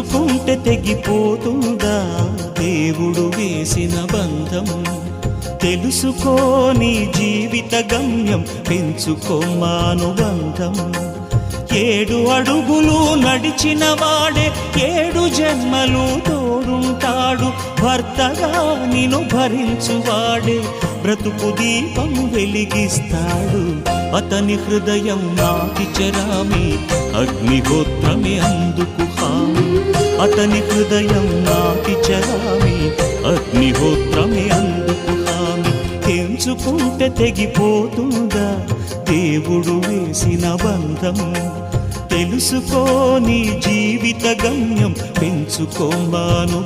తెంచుకుంటే తెగిపోతుందా దేవుడు వేసిన బంధం? తెలుసుకో నీ జీవిత గమ్యం, పెంచుకోమానుబంధం. 7 అడుగులు నడిచిన వాడే 7 జన్మలు తోడుంటాడు. భర్తగా నిన్ను భరించువాడే బ్రతుకు దీపం వెలిగిస్తాడు. అతని హృదయం నాటి చెరామి, అగ్నిహోత్రమే అందుకు హామీ. అతని హృదయం నాటి చెరామి, అగ్నిహోత్రమే అందుకు హామీ. తెంచుకుంటే తెగిపోతుందా దేవుడు వేసిన బంధం? తెలుసుకో నీ జీవిత గమ్యం, పెంచుకోమానుబంధం.